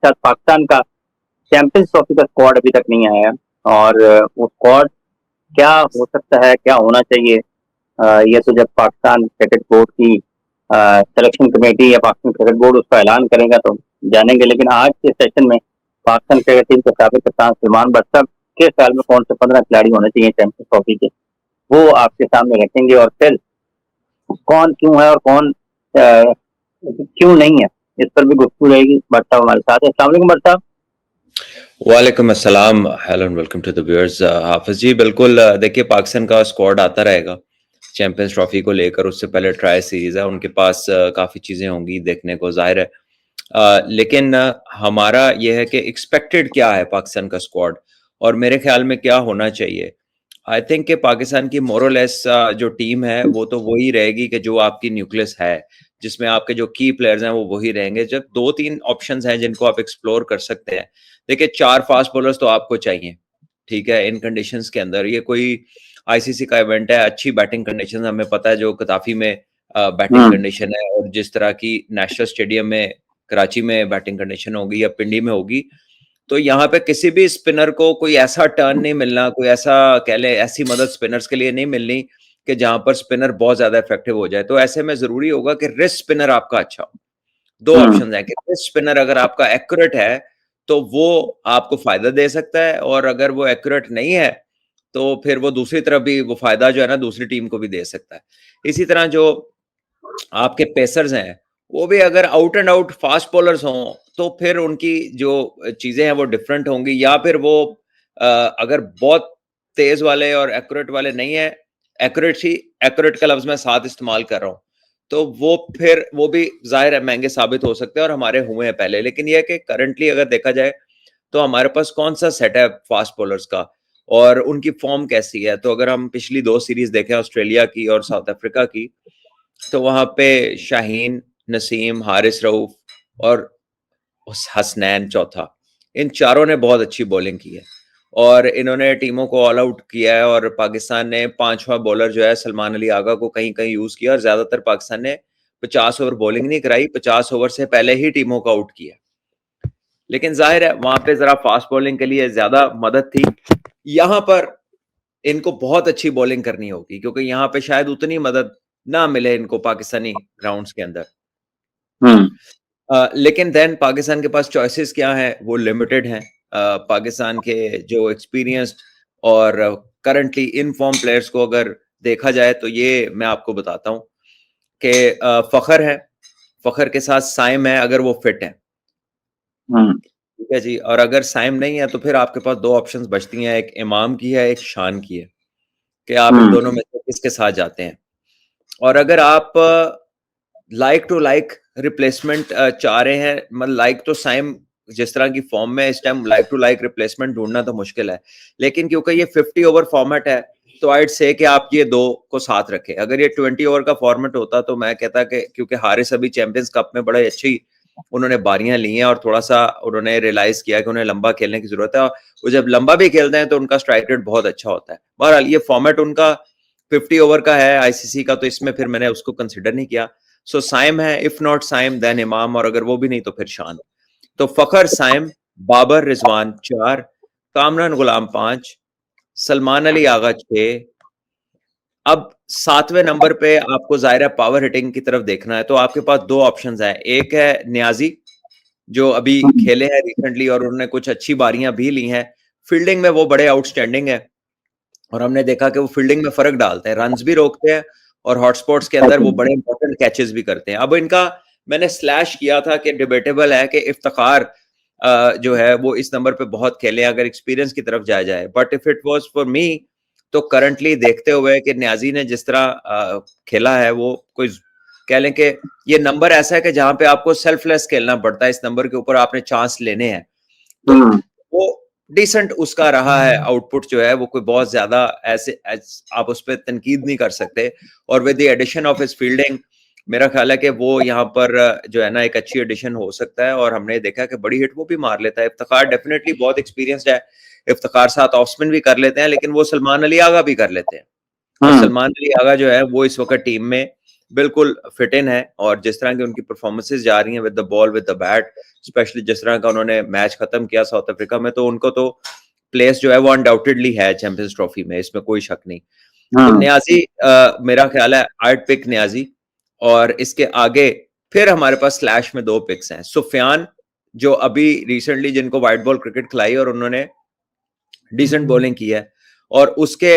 साथ पाकिस्तान का champions trophy का स्क्वाड अभी तक नहीं आया और वो स्क्वाड क्या हो सकता है, क्या होना चाहिए, ये तो जब पाकिस्तान क्रिकेट बोर्ड की सिलेक्शन कमेटी या पाकिस्तान क्रिकेट बोर्ड उसका ऐलान करेगा तो जानेंगे। लेकिन आज के सेशन में पाकिस्तान क्रिकेट टीम के साबिक कप्तान सलमान बट साहब के ख्याल में कौन से 15 खिलाड़ी होने चाहिए चैंपियंस ट्रॉफी के, वो आपके सामने रखेंगे। और फिर कौन क्यों है और कौन क्यों नहीं है, इस पर भी गुफ्तगू रहेगी। बट साहब हमारे साथ है। अस्सलाम वालेकुम बट साहब। वालेकुम अस्सलाम, hello and welcome to the viewers. Hafeez ji, बिल्कुल देखिए, पाकिस्तान का स्क्वाड आता रहेगा चैंपियंस ट्रॉफी को लेकर। उससे पहले ट्राई सीरीज है, उनके पास काफ़ी चीज़ें होंगी देखने को, जाहिर है। लेकिन हमारा ये है कि एक्सपेक्टेड क्या है पाकिस्तान का स्क्वाड और मेरे ख्याल में क्या होना चाहिए। आई थिंक कि पाकिस्तान की मोरलेस जो टीम है वो तो वही रहेगी कि जो आपकी न्यूक्लियस है, जिसमें आपके जो की प्लेयर्स हैं वो वही रहेंगे। जब 2-3 ऑप्शंस हैं जिनको आप एक्सप्लोर कर सकते हैं। देखिए, 4 फास्ट बॉलर्स तो आपको चाहिए, ठीक है, इन कंडीशंस के अंदर। ये कोई आईसीसी का इवेंट है, अच्छी बैटिंग कंडीशन हमें पता है जो कताफी में बैटिंग कंडीशन है, और जिस तरह की नेशनल स्टेडियम में कराची में बैटिंग कंडीशन होगी या पिंडी में होगी, तो यहाँ पे किसी भी स्पिनर को कोई ऐसा टर्न नहीं मिलना, कोई ऐसा कह ले ऐसी मदद स्पिनर्स के लिए नहीं मिलनी कि जहां पर स्पिनर बहुत ज्यादा इफेक्टिव हो जाए। तो ऐसे में जरूरी होगा कि रिस्ट स्पिनर आपका अच्छा हो। 2 ऑप्शन है कि रिस्ट स्पिनर अगर आपका एक्यूरेट है तो वो आपको फायदा दे सकता है, और अगर वो एक्यूरेट नहीं है तो फिर वो दूसरी तरफ भी वो फायदा जो है ना दूसरी टीम को भी दे सकता है। इसी तरह जो आपके पेसर्स हैं वो भी अगर out and out fast bowlers हों तो फिर उनकी जो चीजें हैं वो डिफरेंट होंगी, या फिर वो अगर बहुत तेज वाले और एक्यूरेट वाले नहीं है, एक्यूरेट का लफ्ज मैं साथ इस्तेमाल कर रहा हूँ, तो वो फिर वो भी जाहिर है महंगे साबित हो सकते हैं, और हमारे हुए हैं पहले। लेकिन यह है कि करंटली अगर देखा जाए तो हमारे पास कौन सा सेट है फास्ट बॉलर्स का और उनकी फॉर्म कैसी है। तो अगर हम पिछली 2 सीरीज देखें, ऑस्ट्रेलिया की और साउथ अफ्रीका की, तो वहां पे शाहीन, नसीम, हारिस रऊफ और हसनैन चौथा, इन चारों ने बहुत अच्छी बॉलिंग की है और इन्होंने टीमों को ऑल आउट किया है। और पाकिस्तान ने 5वां बॉलर जो है सलमान अली आगा को कहीं कहीं यूज किया, और ज्यादातर पाकिस्तान ने 50 ओवर बॉलिंग नहीं कराई, 50 ओवर से पहले ही टीमों को आउट किया। लेकिन जाहिर है वहां पे जरा फास्ट बॉलिंग के लिए ज्यादा मदद थी। यहां पर इनको बहुत अच्छी बॉलिंग करनी होगी, क्योंकि यहाँ पे शायद उतनी मदद ना मिले इनको पाकिस्तानी ग्राउंड्स के अंदर। लेकिन देन पाकिस्तान के पास चॉइसेस क्या है, वो लिमिटेड हैं। पाकिस्तान के जो एक्सपीरियंस्ड और करंटली इन फॉर्म प्लेयर्स को अगर देखा जाए तो ये मैं आपको बताता हूँ कि फखर है, फखर के साथ साइम है अगर वो फिट है, ठीक है जी। और अगर साइम नहीं है तो फिर आपके पास 2 ऑप्शंस बचती हैं, एक इमाम की है, एक शान की है, कि आप इन दोनों में से किसके साथ जाते हैं। और अगर आप लाइक टू लाइक रिप्लेसमेंट चाह रहे हैं, मतलब लाइक तो साइम जिस तरह की फॉर्म में इस time like to like replacement ढूंढना तो मुश्किल है, लेकिन क्योंकि ये 50 ओवर फॉर्मेट है तो आइड से कि आप ये 2 को साथ रखें। अगर ये 20 ओवर का फॉर्मेट होता तो मैं कहता कि क्योंकि हारिस अभी चैंपियंस कप में बड़े अच्छी उन्होंने बारियां ली हैं और थोड़ा सा उन्होंने रियलाइज किया कि उन्हें लंबा खेलने की जरूरत है, और वो जब लंबा भी खेलते हैं तो उनका स्ट्राइक रेट बहुत अच्छा होता है। बहरहाल ये फॉर्मेट उनका 50 ओवर का है आईसीसी का, तो इसमें फिर मैंने उसको कंसिडर नहीं किया। सो साइम है, इफ नॉट साइम देन इमाम, और अगर वो भी नहीं तो फिर शान। तो फखर, साइम, बाबर रिजवान 4, कामरान गुलाम 5, सलमान अली आगा 6। अब 7वें नंबर पे आपको जाहिर है पावर हिटिंग की तरफ देखना है, तो आपके पास 2 ऑप्शंस हैं। एक है न्याजी जो अभी खेले हैं रिसेंटली और उन्होंने कुछ अच्छी बारियां भी ली हैं। फील्डिंग में वो बड़े आउटस्टैंडिंग है और हमने देखा कि वो फील्डिंग में फर्क डालते हैं, रन्स भी रोकते हैं और हॉटस्पॉट्स के अंदर वो बड़े इंपॉर्टेंट कैचेस भी करते हैं। अब इनका मैंने स्लैश किया था कि डिबेटेबल है कि इफ्तिखार जो है वो इस नंबर पे बहुत खेले अगर एक्सपीरियंस की तरफ जाया जाए, but if it was for me तो करंटली देखते हुए कि न्याजी ने जिस तरह खेला है, वो कोई कह लें कि ये नंबर ऐसा है कि जहां पे आपको सेल्फलेस खेलना पड़ता है, इस नंबर के ऊपर आपने चांस लेने हैं, तो वो डिसेंट उसका रहा है। आउटपुट जो है वो कोई बहुत ज्यादा ऐसे आप उस पर तनकीद नहीं कर सकते, और with the addition of his fielding मेरा ख्याल है कि वो यहाँ पर जो है ना एक अच्छी एडिशन हो सकता है, और हमने देखा कि बड़ी हिट वो भी मार लेता है। इफ्तिखार डेफिनेटली बहुत एक्सपीरियंस्ड है, इफ्तिखार साथ ऑफ स्पिन भी कर लेते हैं, लेकिन वो सलमान अली आगा भी कर लेते हैं। और सलमान अली आगा जो है वो इस वक्त टीम में बिल्कुल फिट इन है, और जिस तरह की उनकी परफॉर्मेंसेस जा रही हैं with the ball with the bat, specially जिस तरह का उन्होंने मैच खत्म किया साउथ अफ्रीका में, तो उनको तो प्लेस जो है वो अनडाउटेडली है चैंपियंस ट्रॉफी में, इसमें कोई शक नहीं। तो न्याजी मेरा ख्याल है आर्ट पिक न्याजी, और इसके आगे फिर हमारे पास स्लैश में 2 पिक्स हैं। सुफियान जो अभी रिसेंटली जिनको व्हाइट बॉल क्रिकेट खिलाई और उन्होंने डिसेंट बॉलिंग की है, और उसके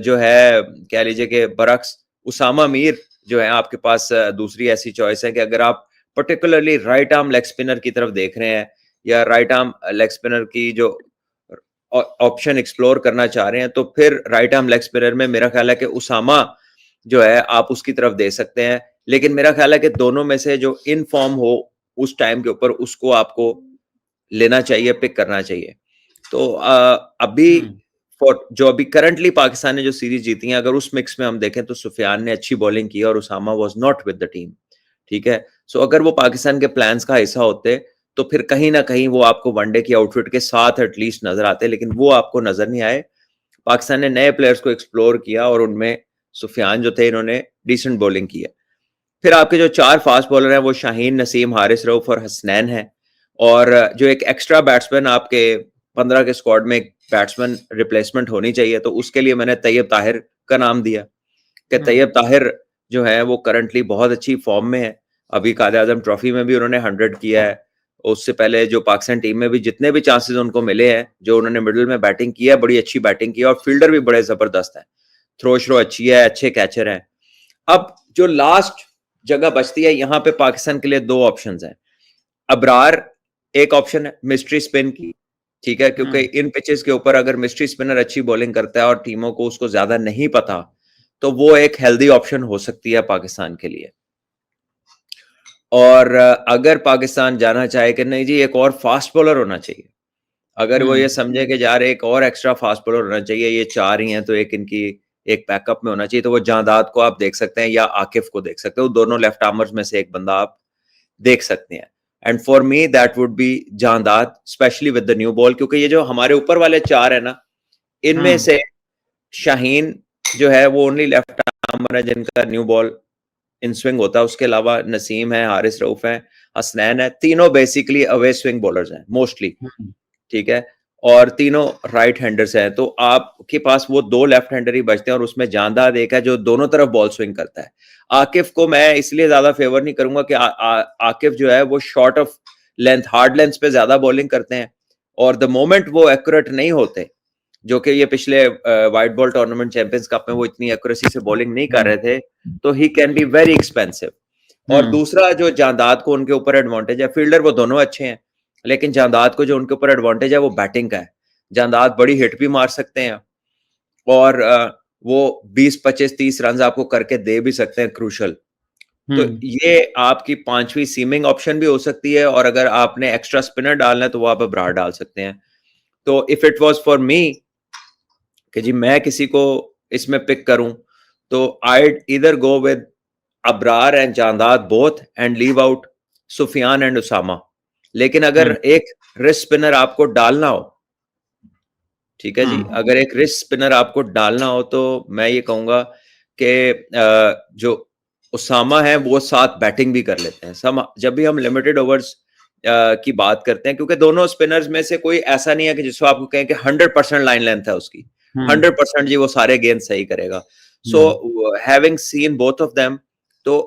जो है कह लीजिए कि बरक्स उसामा मीर जो है आपके पास दूसरी ऐसी चॉइस है कि अगर आप particularly right arm leg spinner की तरफ देख रहे हैं या राइट आर्म लेग स्पिनर की जो ऑप्शन एक्सप्लोर करना चाह रहे हैं, तो फिर राइट आर्म लेग स्पिनर में मेरा ख्याल है कि उसामा जो है आप उसकी तरफ दे सकते हैं। लेकिन मेरा ख्याल है कि दोनों में से जो इन फॉर्म हो उस टाइम के ऊपर उसको आपको लेना चाहिए, पिक करना चाहिए। तो अभी जो अभी करंटली पाकिस्तान ने जो सीरीज जीती है, अगर उस मिक्स में हम देखें तो सुफियान ने अच्छी बॉलिंग की और Usama was not with the team, ठीक है। सो अगर वो पाकिस्तान के प्लान्स का हिस्सा होते तो फिर कहीं ना कहीं वो आपको वनडे की आउटफिट के साथ एटलीस्ट नजर आते, लेकिन वो आपको नजर नहीं आए। पाकिस्तान ने नए प्लेयर्स को एक्सप्लोर किया और उनमें सुफियान जो थे इन्होंने डिसेंट बॉलिंग की है। फिर आपके जो 4 फास्ट बॉलर हैं वो शाहीन, नसीम, हारिस रऊफ और हसनैन है, और जो एक एक्स्ट्रा बैट्समैन आपके 15 के स्क्वाड में एक बैट्समैन रिप्लेसमेंट होनी चाहिए, तो उसके लिए मैंने तैयब ताहिर का नाम दिया कि तैयब ताहिर जो है वो करंटली बहुत अच्छी फॉर्म में है। अभी कायदे आजम ट्रॉफी में भी उन्होंने 100 किया है, उससे पहले जो पाकिस्तान टीम में भी जितने भी चांसेस उनको मिले हैं, जो उन्होंने मिडिल में बैटिंग की है, बड़ी अच्छी बैटिंग की है, और फील्डर भी बड़े जबरदस्त है, थ्रो श्रो अच्छी है, अच्छे कैचर हैं। अब जो लास्ट जगह बचती है, यहाँ पे पाकिस्तान के लिए 2 ऑप्शंस हैं। अबरार एक ऑप्शन है मिस्ट्री स्पिन की, ठीक है, क्योंकि इन पिचेस के ऊपर अगर मिस्ट्री स्पिनर अच्छी बॉलिंग करता है और टीमों को उसको ज्यादा नहीं पता, तो वो एक हेल्दी ऑप्शन हो सकती है पाकिस्तान के लिए। और अगर पाकिस्तान जाना चाहे कि नहीं जी एक और फास्ट बॉलर होना चाहिए, अगर वो ये समझे कि यार एक और एक्स्ट्रा फास्ट बॉलर होना चाहिए, ये 4 ही हैं तो एक इनकी एक बैकअप में होना चाहिए, तो वो जांदाद को आप देख सकते हैं या आकिफ को देख सकते हो, दोनों लेफ्ट आर्मर्स में से एक बंदा आप देख सकते हैं। And for me that would be Jahandad, specially with the new ball, क्योंकि ये जो हमारे ऊपर वाले 4 है ना, इनमें से शाहीन जो है वो ओनली लेफ्ट आर्मर है जिनका न्यू बॉल इन स्विंग होता है, उसके अलावा नसीम है, हारिस रऊफ है, हसनैन है, तीनों बेसिकली अवे स्विंग बॉलर्स हैं मोस्टली, ठीक है, और तीनों राइट हैंडर्स हैं। तो आपके पास वो 2 लेफ्ट हैंडर ही बचते हैं, और उसमें जांदाद एक है जो दोनों तरफ बॉल स्विंग करता है। आकिफ को मैं इसलिए ज्यादा फेवर नहीं करूंगा कि आकिफ जो है वो short of length, hard length पे ज्यादा बॉलिंग करते हैं, और द मोमेंट वो एक्यूरेट नहीं होते, जो कि ये पिछले white ball tournament champions cup में वो इतनी एक्यूरेसी से बॉलिंग नहीं कर रहे थे, तो he can be very expensive. और दूसरा जो जांदाद को उनके ऊपर एडवांटेज है, फील्डर वो दोनों अच्छे हैं, लेकिन जांदाद को जो उनके ऊपर एडवांटेज है वो बैटिंग का है। जांदाद बड़ी हिट भी मार सकते हैं, और वो 20-25-30 रन आपको करके दे भी सकते हैं क्रूशल। तो ये आपकी 5वीं सीमिंग ऑप्शन भी हो सकती है, और अगर आपने एक्स्ट्रा स्पिनर डालना है तो वो आप अबरार डाल सकते हैं। तो if it was for me कि जी मैं किसी को इसमें पिक करूं, तो I'd either go with Abrar and Jahandad both and leave out Sufiyan and Usama. लेकिन अगर एक रिस्ट स्पिनर आपको डालना हो, ठीक है जी, अगर एक रिस्ट स्पिनर आपको डालना हो, तो मैं ये कहूंगा कि जो उसामा है वो साथ बैटिंग भी कर लेते हैं। जब भी हम लिमिटेड ओवर्स की बात करते हैं, क्योंकि दोनों स्पिनर्स में से कोई ऐसा नहीं है कि जिसको आपको कहें कि 100% लाइन लेंथ है उसकी, 100% जी वो सारे गेंद सही करेगा। So having seen both of them, तो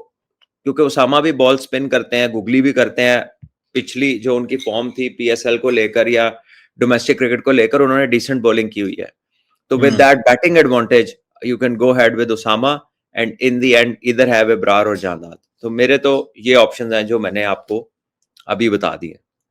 क्योंकि उसामा भी बॉल स्पिन करते हैं, गुगली भी करते हैं, पिछली जो उनकी फॉर्म थी पीएसएल को लेकर या डोमेस्टिक क्रिकेट को लेकर उन्होंने डिसेंट बॉलिंग की हुई है। तो with that batting advantage you can go head with Usama and in the end इधर हैव अबरार और जांदाद। तो मेरे तो ये ऑप्शंस हैं जो मैंने आपको अभी बता दिए।